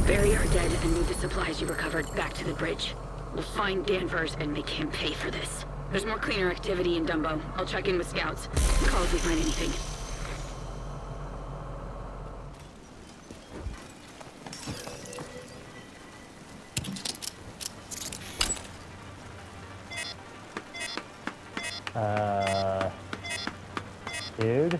Bury our dead and move the supplies you recovered back to the bridge. We'll find Danvers and make him pay for this. There's more cleaner activity in Dumbo. I'll check in with scouts. Call if we find anything. Dude?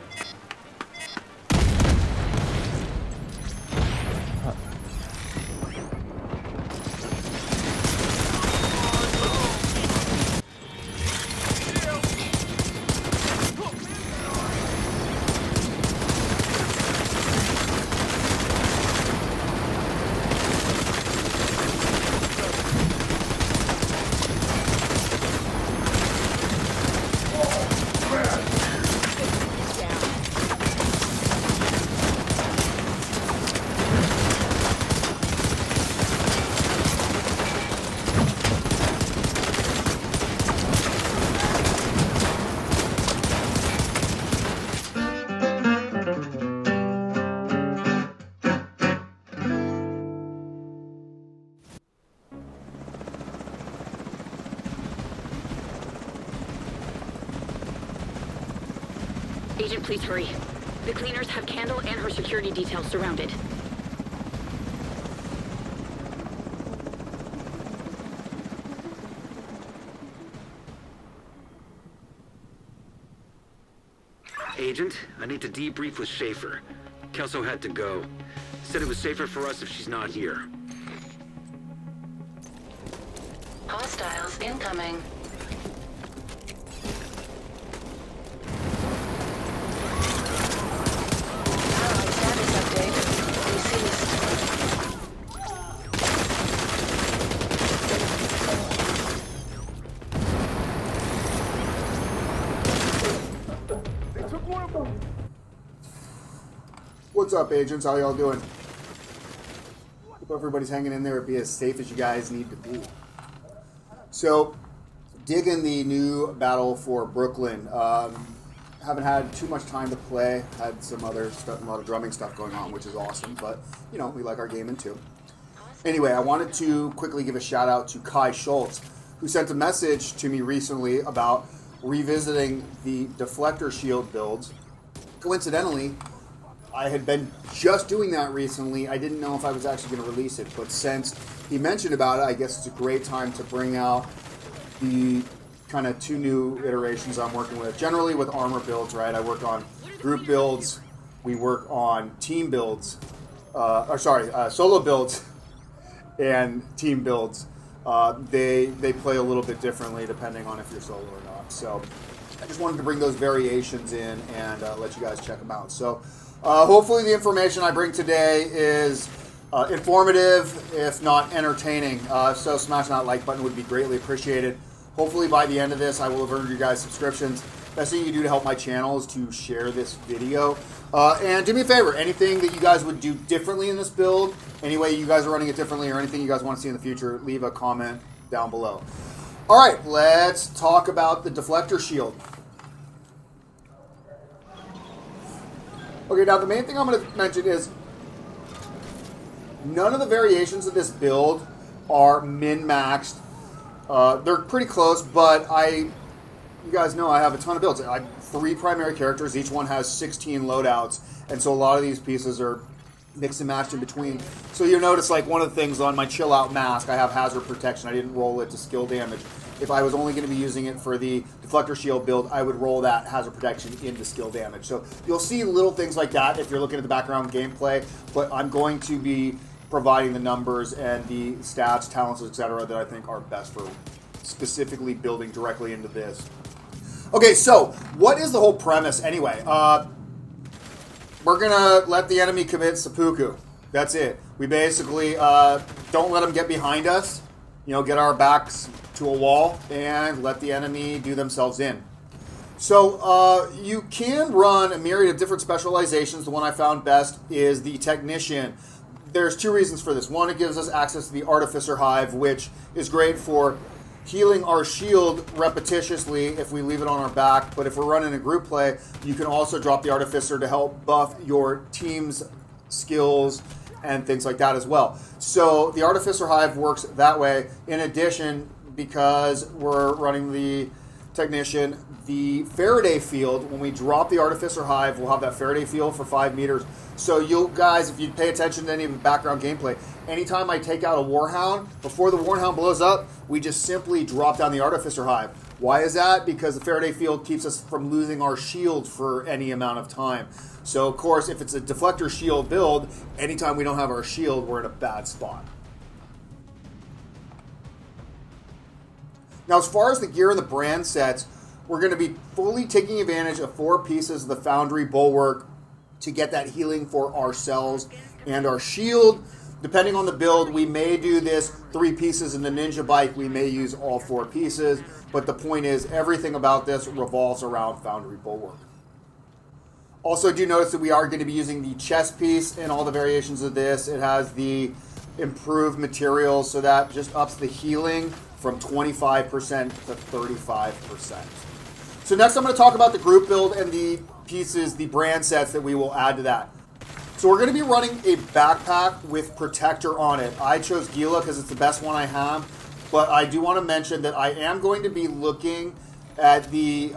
Agent, please hurry. The cleaners have Candle and her security details surrounded. Agent, I need to debrief with Schaefer. Kelso had to go. Said it was safer for us if she's not here. Hostiles incoming. Allied status update. Deceased. What's up, agents? How y'all doing? Hope everybody's hanging in there and be as safe as you guys need to be. So, digging the new battle for Brooklyn. Haven't had too much time to play. Had some other stuff, a lot of drumming stuff going on, which is awesome. But, you know, we like our gaming too. Anyway, I wanted to quickly give a shout out to Kai Schultz, who sent a message to me recently about revisiting the Deflector shield builds. Coincidentally, I had been just doing that recently. I didn't know if I was actually going to release it, but since he mentioned about it, I guess it's a great time to bring out the kind of two new iterations I'm working with. Generally with armor builds, right? I work on group builds. We work on team builds. Solo builds and team builds. They play a little bit differently depending on if you're solo or not. So I just wanted to bring those variations in and let you guys check them out. So hopefully the information I bring today is informative, if not entertaining. So smashing that like button would be greatly appreciated. Hopefully by the end of this, I will have earned you guys subscriptions. Best thing you can do to help my channel is to share this video. And do me a favor, anything that you guys would do differently in this build, any way you guys are running it differently, or anything you guys want to see in the future, leave a comment down below. All right, let's talk about the Deflector shield. Okay, now the main thing I'm going to mention is none of the variations of this build are min-maxed. They're pretty close, but you guys know I have a ton of builds. I have 3 primary characters. Each one has 16 loadouts, and so a lot of these pieces are mixed and matched in between. So you'll notice, like, one of the things on my chill out mask, I have hazard protection. I didn't roll it to skill damage. If I was only going to be using it for the Deflector shield build, I would roll that hazard protection into skill damage. So you'll see little things like that if you're looking at the background gameplay, but I'm going to be providing the numbers and the stats, talents, etc. that I think are best for specifically building directly into this. Okay, so what is the whole premise anyway? We're going to let the enemy commit seppuku. That's it. We basically don't let them get behind us, you know, get our backs to a wall and let the enemy do themselves in. So you can run a myriad of different specializations. The one I found best is the Technician. There's 2 reasons for this. One, it gives us access to the Artificer Hive, which is great for healing our shield repetitiously if we leave it on our back. But if we're running a group play, you can also drop the Artificer to help buff your team's skills and things like that as well. So the Artificer Hive works that way. In addition, because we're running the Technician, the Faraday field, when we drop the Artificer Hive, we'll have that Faraday field for 5 meters. So you guys, if you pay attention to any of the background gameplay, anytime I take out a Warhound, before the Warhound blows up, we just simply drop down the Artificer Hive. Why is that? Because the Faraday field keeps us from losing our shield for any amount of time. So, of course, if it's a Deflector shield build, anytime we don't have our shield, we're in a bad spot. Now, as far as the gear and the brand sets, we're going to be fully taking advantage of 4 pieces of the Foundry Bulwark to get that healing for ourselves and our shield. Depending on the build, we may do this 3 pieces in the Ninja Bike. We may use all 4 pieces. But the point is, everything about this revolves around Foundry Bulwark. Also, do notice that we are going to be using the chest piece in all the variations of this. It has the improved materials, so that just ups the healing from 25% to 35%. So next I'm going to talk about the group build and the pieces, the brand sets that we will add to that. So we're going to be running a backpack with Protector on it. I chose Gila because it's the best one I have, but I do want to mention that I am going to be looking at the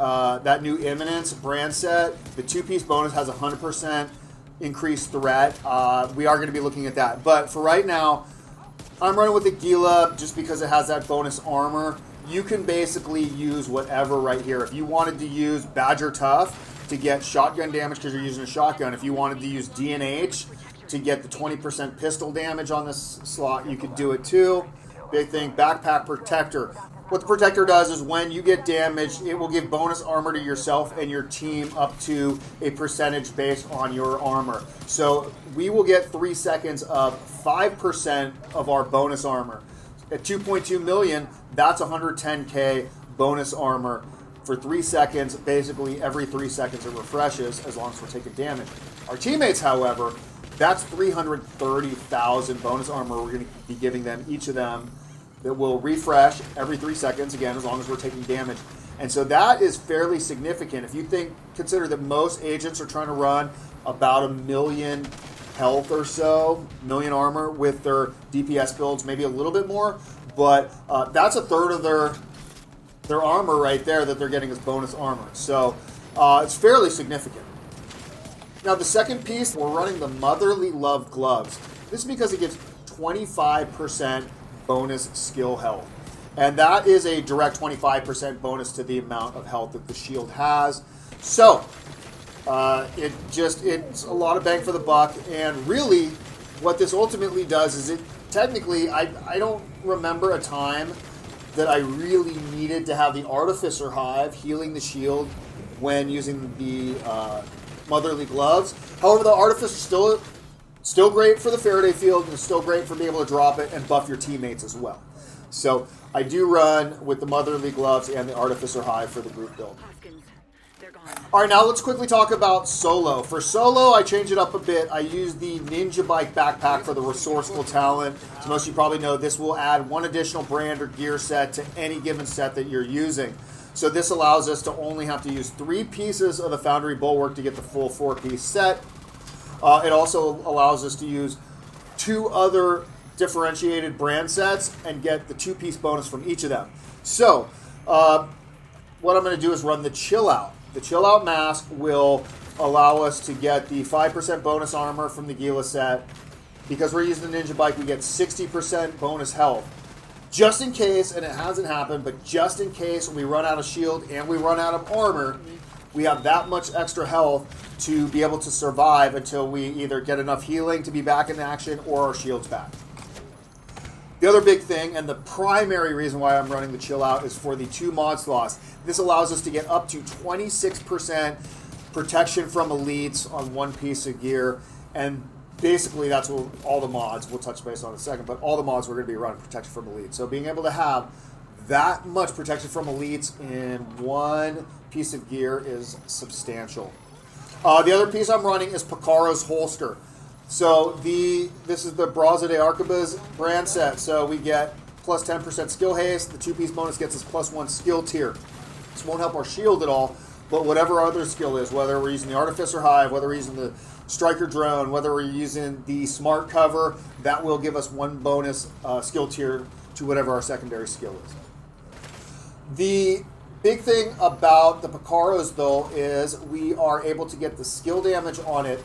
that new Imminence brand set. The 2-piece bonus has 100% increased threat. We are going to be looking at that. But for right now, I'm running with the Gila just because it has that bonus armor. You can basically use whatever right here. If you wanted to use Badger Tough to get shotgun damage because you're using a shotgun, if you wanted to use DNH to get the 20% pistol damage on this slot, you could do it too. Big thing, Backpack Protector. What the Protector does is when you get damaged, it will give bonus armor to yourself and your team up to a percentage based on your armor. So we will get 3 seconds of 5% of our bonus armor. At 2.2 million, that's 110k bonus armor for 3 seconds. Basically, every 3 seconds it refreshes as long as we're taking damage. Our teammates, however, that's 330,000 bonus armor we're going to be giving them, each of them, that will refresh every 3 seconds, again, as long as we're taking damage. And so that is fairly significant. If you consider that most agents are trying to run about 1 million health or so, million armor with their DPS builds, maybe a little bit more, but that's a third of their armor right there that they're getting as bonus armor. So it's fairly significant. Now the second piece, we're running the Motherly Love Gloves. This is because it gives 25% bonus skill health. And that is a direct 25% bonus to the amount of health that the shield has. So it's a lot of bang for the buck. And really what this ultimately does is I don't remember a time that I really needed to have the Artificer Hive healing the shield when using the Motherly Gloves. However, the Artificer still great for the Faraday field, and still great for being able to drop it and buff your teammates as well. So I do run with the Motherly Gloves and the Artificer Hive for the group build. All right, now let's quickly talk about solo. For solo, I changed it up a bit. I used the Ninja Bike backpack for the resourceful talent. So most of you probably know this will add 1 additional brand or gear set to any given set that you're using. So this allows us to only have to use 3 pieces of the Foundry Bulwark to get the full 4-piece set. It also allows us to use 2 other differentiated brand sets and get the 2-piece bonus from each of them. So what I'm going to do is run the Chill Out. The Chill Out mask will allow us to get the 5% bonus armor from the Gila set. Because we're using the Ninja Bike, we get 60% bonus health. Just in case, and it hasn't happened, but just in case we run out of shield and we run out of armor, we have that much extra health to be able to survive until we either get enough healing to be back in action or our shield's back. The other big thing, and the primary reason why I'm running the Chill Out, is for the 2 mod slots. This allows us to get up to 26% protection from elites on 1 piece of gear, and basically that's what all the mods, we'll touch base on in a second, but all the mods we're going to be running protection from elites. So being able to have that much protection from elites in 1 piece of gear is substantial. The other piece I'm running is Picaro's Holster. So this is the Braza de Arquebus brand set. So we get plus 10% skill haste. The 2-piece bonus gets us plus 1 skill tier. This won't help our shield at all, But whatever our other skill is, whether we're using the Artificer Hive, whether we're using the Striker Drone, whether we're using the Smart Cover, that will give us one bonus skill tier to whatever our secondary skill is. The big thing about the Picaros, though, is we are able to get the skill damage on it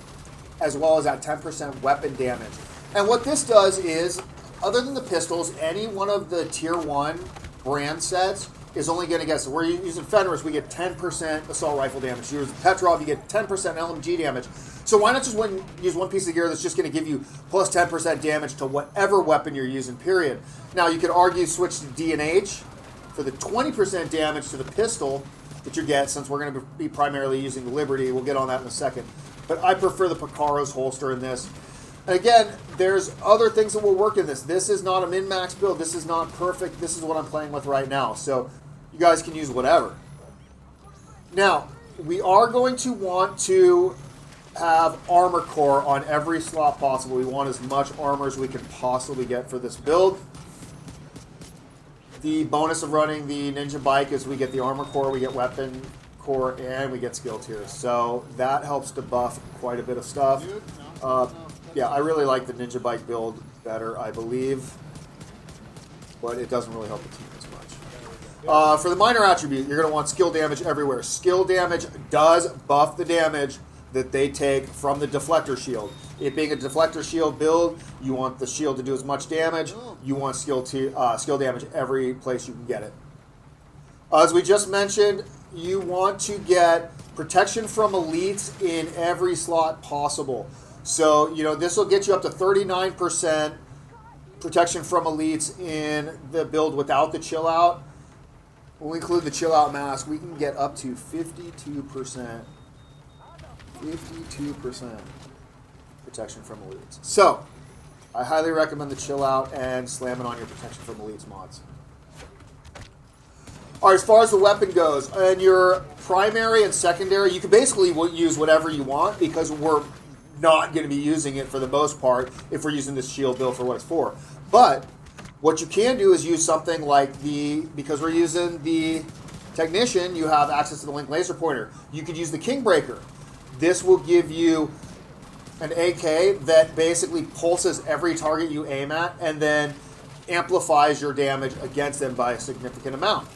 as well as that 10% weapon damage. And what this does is, other than the pistols, any one of the tier 1 brand sets is only going to get, so we're using Fenris, we get 10% assault rifle damage. You use Petrov, you get 10% LMG damage. So why not just use one piece of gear that's just going to give you plus 10% damage to whatever weapon you're using, period. Now, you could argue switch to D&H for the 20% damage to the pistol that you get, since we're going to be primarily using the Liberty. We'll get on that in a second. But I prefer the Picaro's holster in this. And again, there's other things that will work in this. This is not a min-max build. This is not perfect. This is what I'm playing with right now. So you guys can use whatever. Now, we are going to want to have armor core on every slot possible. We want as much armor as we can possibly get for this build. The bonus of running the Ninja Bike is we get the armor core, we get weapon core, and we get skill tiers. So that helps to buff quite a bit of stuff. Yeah, I really like the Ninja Bike build better, I believe. But it doesn't really help the team as much. For the minor attribute, you're going to want skill damage everywhere. Skill damage does buff the damage that they take from the Deflector shield. It being a Deflector shield build, you want the shield to do as much damage. You want skill damage every place you can get it. As we just mentioned, you want to get protection from elites in every slot possible. So, this will get you up to 39% protection from elites in the build without the chill out. When we include the chill out mask, we can get up to 52%. 52% protection from elites. So, I highly recommend the chill out and slam it on your protection from elites mods. Alright, as far as the weapon goes, and your primary and secondary, you can basically use whatever you want, because we're not going to be using it for the most part if we're using this shield build for what it's for. But what you can do is use something like because we're using the Technician, you have access to the Link Laser Pointer. You could use the Kingbreaker. This will give you an AK that basically pulses every target you aim at and then amplifies your damage against them by a significant amount.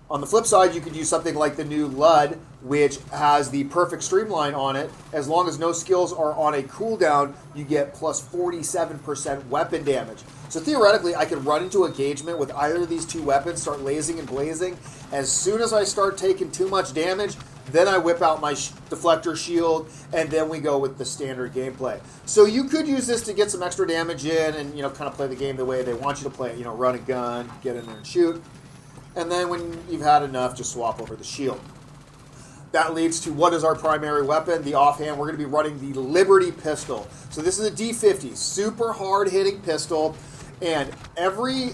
On the flip side, you could use something like the new Lud, which has the perfect streamline on it. As long as no skills are on a cooldown, you get plus 47% weapon damage. So theoretically, I could run into engagement with either of these two weapons, start lasing and blazing. As soon as I start taking too much damage, then I whip out my Deflector shield, and then we go with the standard gameplay. So you could use this to get some extra damage in and, kind of play the game the way they want you to play it. Run a gun, get in there and shoot. And then when you've had enough, just swap over the shield. That leads to what is our primary weapon. The offhand, we're going to be running the Liberty pistol. So this is a D50, super hard hitting pistol, and every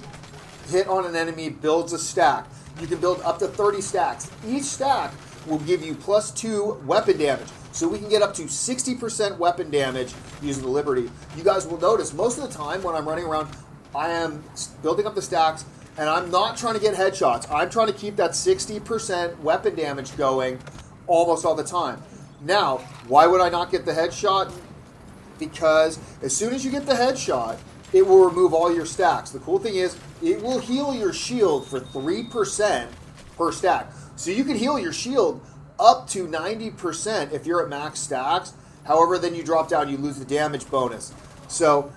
hit on an enemy builds a stack. You can build up to 30 stacks. Each stack will give you plus 2 weapon damage. So we can get up to 60% weapon damage using the Liberty. You guys will notice most of the time when I'm running around, I am building up the stacks, and I'm not trying to get headshots. I'm trying to keep that 60% weapon damage going almost all the time. Now, why would I not get the headshot? Because as soon as you get the headshot, it will remove all your stacks. The cool thing is, it will heal your shield for 3% per stack. So you can heal your shield up to 90% if you're at max stacks. However, then you drop down, you lose the damage bonus. So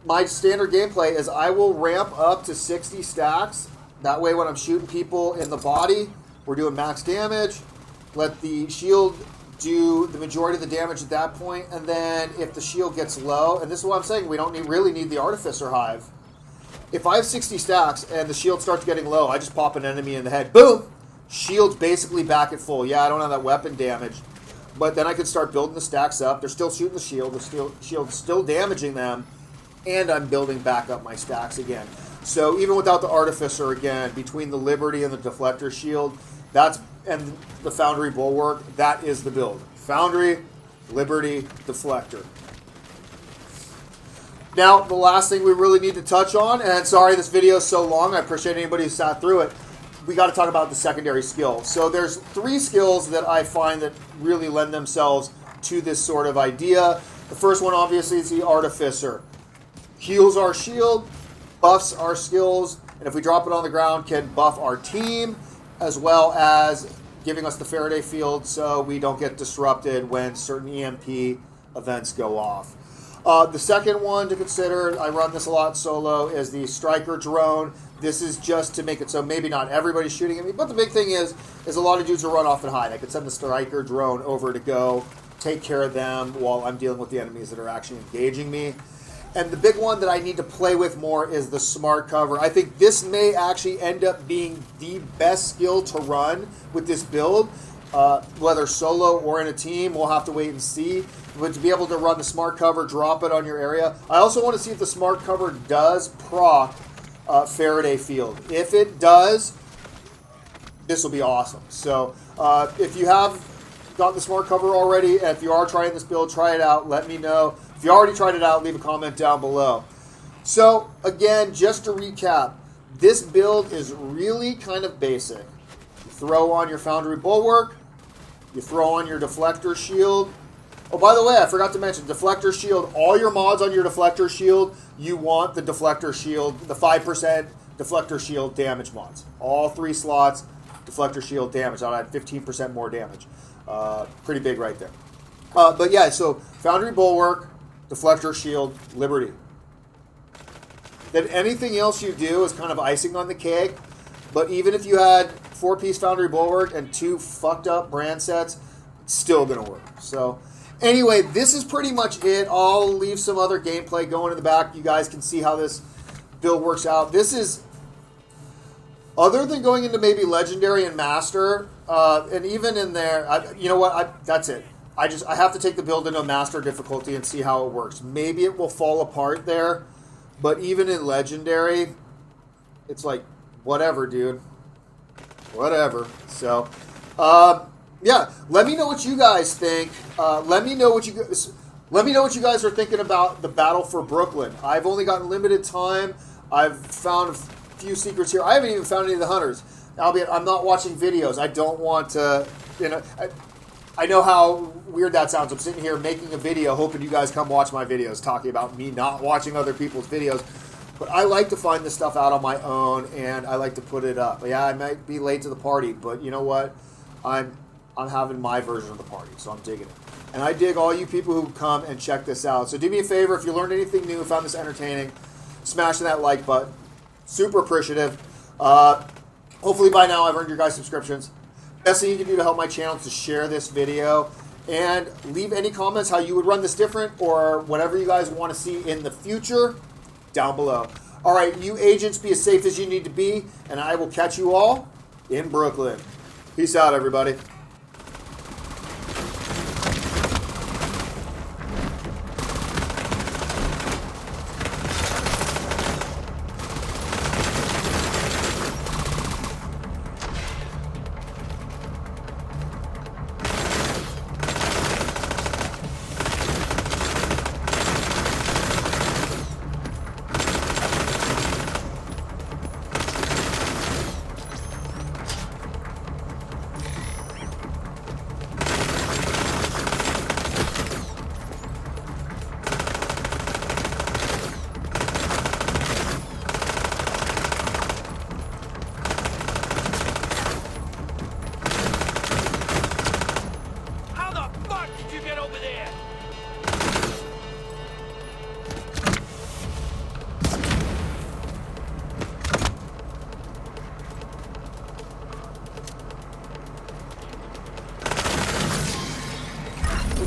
my standard gameplay is I will ramp up to 60 stacks. That way when I'm shooting people in the body, we're doing max damage. Let the shield do the majority of the damage at that point, and then if the shield gets low, and this is what I'm saying, we don't really need the Artificer Hive. If I have 60 stacks and the shield starts getting low, I just pop an enemy in the head. Boom! Shield's basically back at full. Yeah, I don't have that weapon damage, but then I can start building the stacks up. They're still shooting the shield. The shield's still damaging them, and I'm building back up my stacks again. So even without the Artificer, again, between the Liberty and the Deflector shield, and the Foundry Bulwark, that is the build. Foundry, Liberty, Deflector. Now, the last thing we really need to touch on, and sorry this video is so long, I appreciate anybody who sat through it. we got to talk about the secondary skill. So there's 3 skills that I find that really lend themselves to this sort of idea. The first one, obviously, is the Artificer. Heals our shield, buffs our skills, and if we drop it on the ground, can buff our team, as well as giving us the Faraday field so we don't get disrupted when certain EMP events go off. The second one to consider, I run this a lot solo, is the Striker drone. This is just to make it so maybe not everybody's shooting at me, but the big thing is a lot of dudes will run off and hide. I could send the Striker drone over to go take care of them while I'm dealing with the enemies that are actually engaging me. And the big one that I need to play with more is the Smart Cover. I think this may actually end up being the best skill to run with this build. Whether solo or in a team, we'll have to wait and see. But to be able to run the Smart Cover, drop it on your area. I also want to see if the Smart Cover does proc Faraday field. If it does, this will be awesome. So if you have got the Smart Cover already, and if you are trying this build, try it out. Let me know. If you already tried it out, leave a comment down below. So again, just to recap, this build is really kind of basic. You throw on your Foundry Bulwark, you throw on your Deflector shield. Oh, by the way, I forgot to mention, Deflector shield, all your mods on your Deflector shield, you want the Deflector shield, the 5% Deflector shield damage mods. All 3 slots, Deflector shield damage. I'll add 15% more damage. Pretty big right there. But yeah, so Foundry Bulwark, Deflector shield, Liberty. Then anything else you do is kind of icing on the cake. But even if you had 4-piece Foundry Bulwark and 2 fucked up brand sets, it's still going to work. So anyway, this is pretty much it. I'll leave some other gameplay going in the back. You guys can see how this build works out. This is, other than going into maybe Legendary and Master, and even in there, you know what, that's it. I have to take the build into Master difficulty and see how it works. Maybe it will fall apart there, but even in Legendary, it's like, whatever, dude. Whatever. So, yeah, let me know what you guys think. Let me know what you guys are thinking about the battle for Brooklyn. I've only got limited time. I've found a few secrets here. I haven't even found any of the hunters. Albeit, I'm not watching videos. I don't want to, you know. I know how weird that sounds. I'm sitting here making a video, hoping you guys come watch my videos, talking about me not watching other people's videos. But I like to find this stuff out on my own, and I like to put it up. But yeah, I might be late to the party, but you know what? I'm having my version of the party, so I'm digging it. And I dig all you people who come and check this out. So do me a favor, if you learned anything new, found this entertaining, smashing that like button. Super appreciative. Hopefully by now I've earned your guys' subscriptions. Best thing you can do to help my channel is to share this video and leave any comments how you would run this different or whatever you guys want to see in the future down below. All right, you agents, be as safe as you need to be, and I will catch you all in Brooklyn. Peace out, everybody.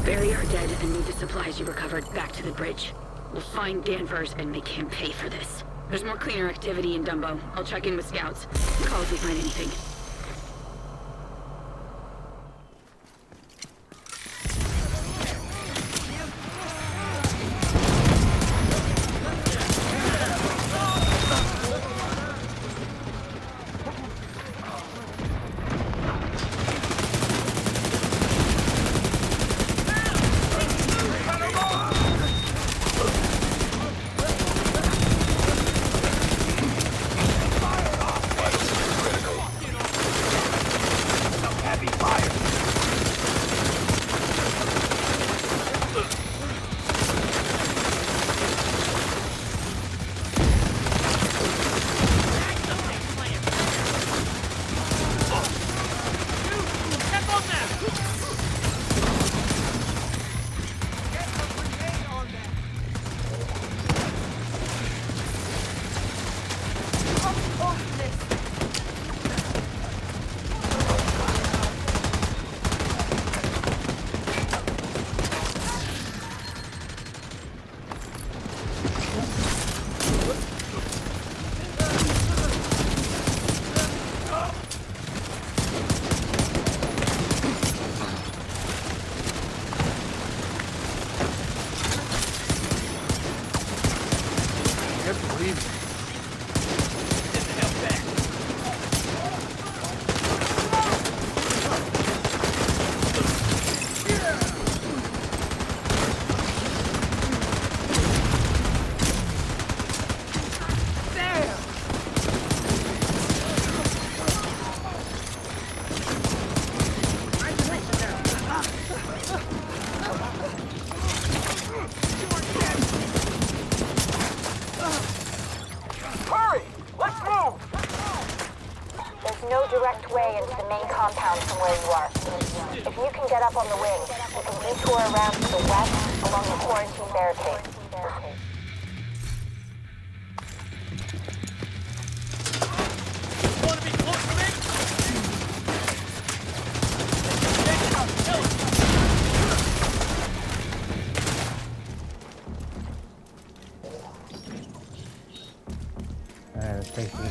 Bury our dead and move the supplies you recovered back to the bridge. We'll find Danvers and make him pay for this. There's more cleaner activity in Dumbo. I'll check in with scouts. Call if we find anything. believe it. Get the hell back. Direct way into the main compound from where you are. If you can get up on the wing, you can detour around to the west along the quarantine barricade. Want to be close to me? Thank you.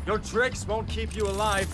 Your tricks won't keep you alive.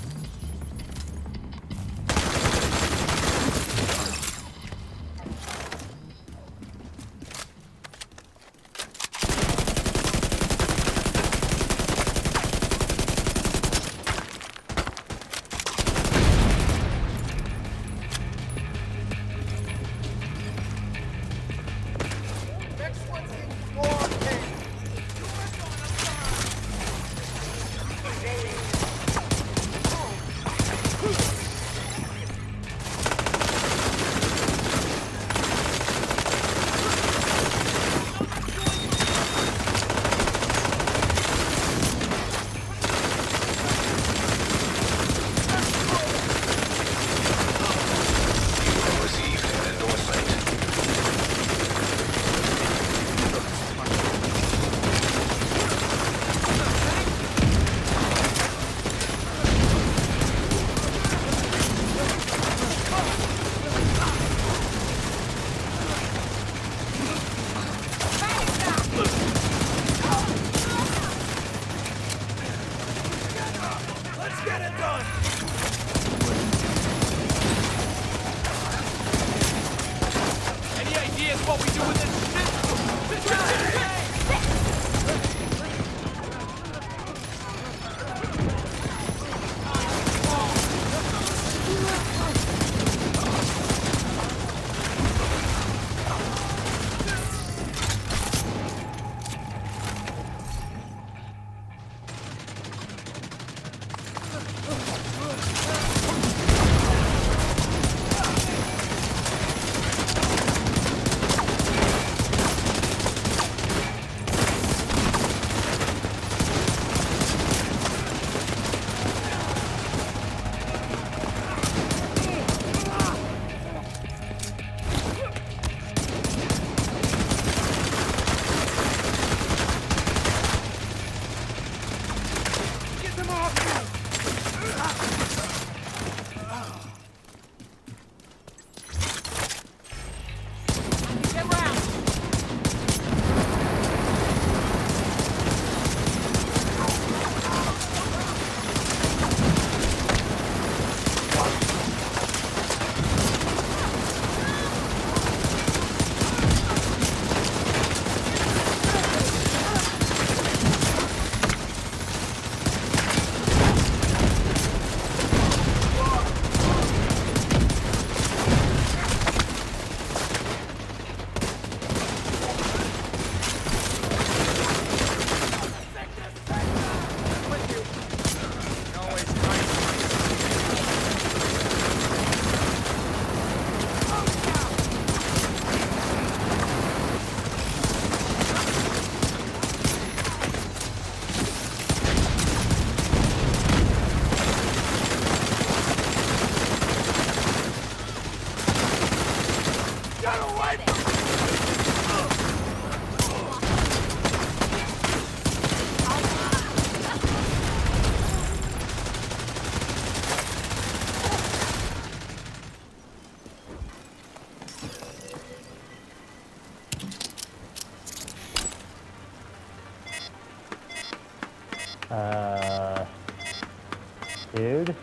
Dude.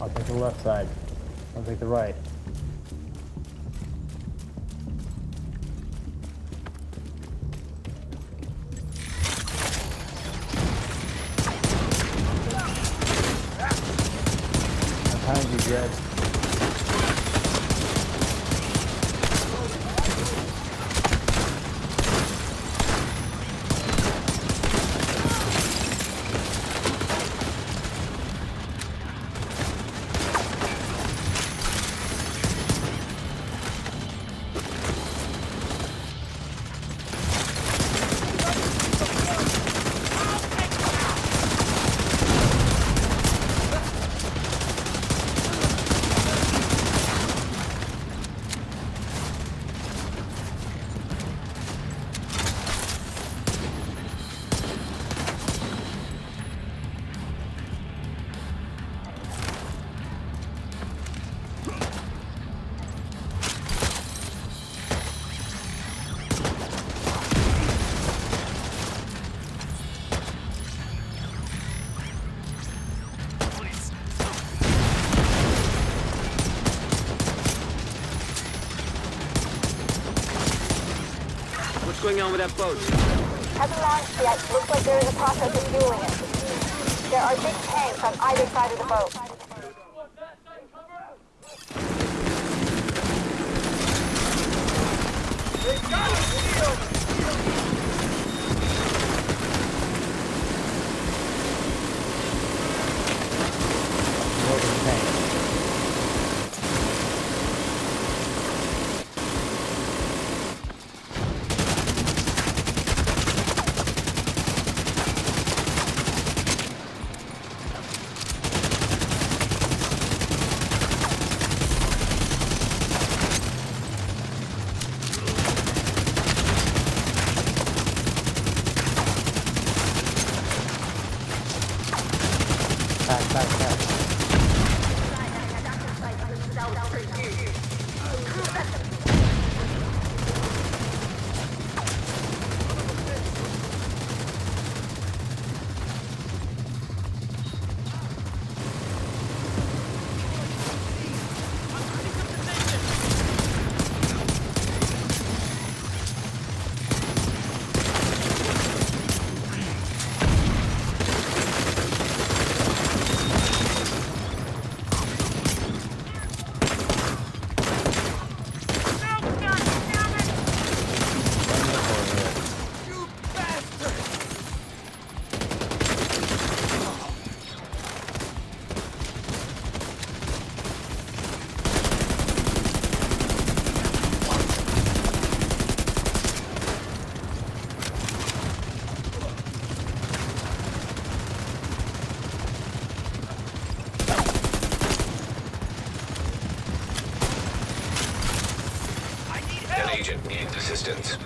I'll take the left side. I'll take the right. Behind you, Jed. What's going on with that boat? Hasn't launched yet. Looks like they're in the process of fueling it. There are big tanks on either side of the boat. An agent needs assistance.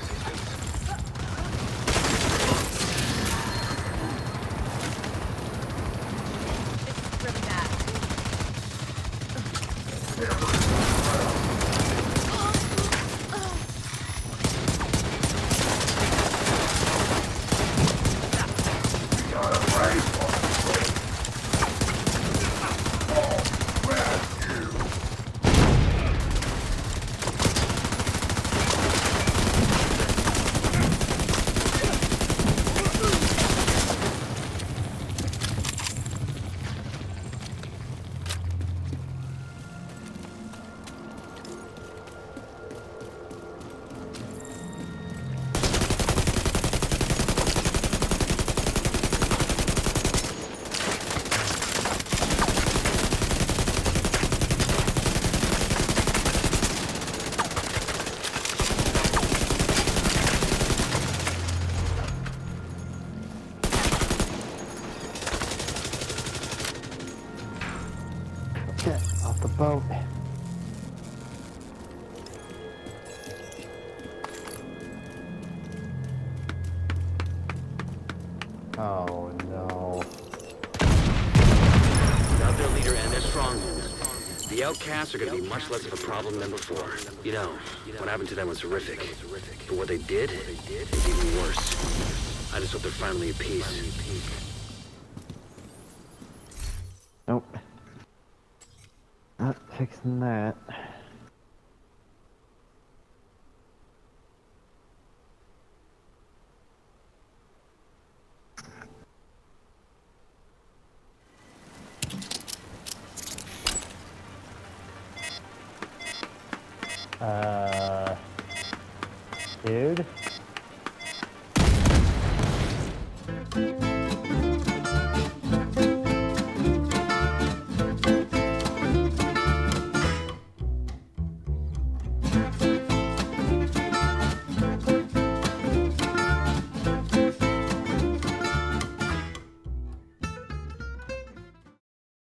Get off the boat. Oh no. Without their leader and their stronghold, the outcasts are going to be much less of a problem than before. You know, what happened to them was horrific. But what they did is even worse. I just hope they're finally at peace. Nope. Not fixing that. Dude?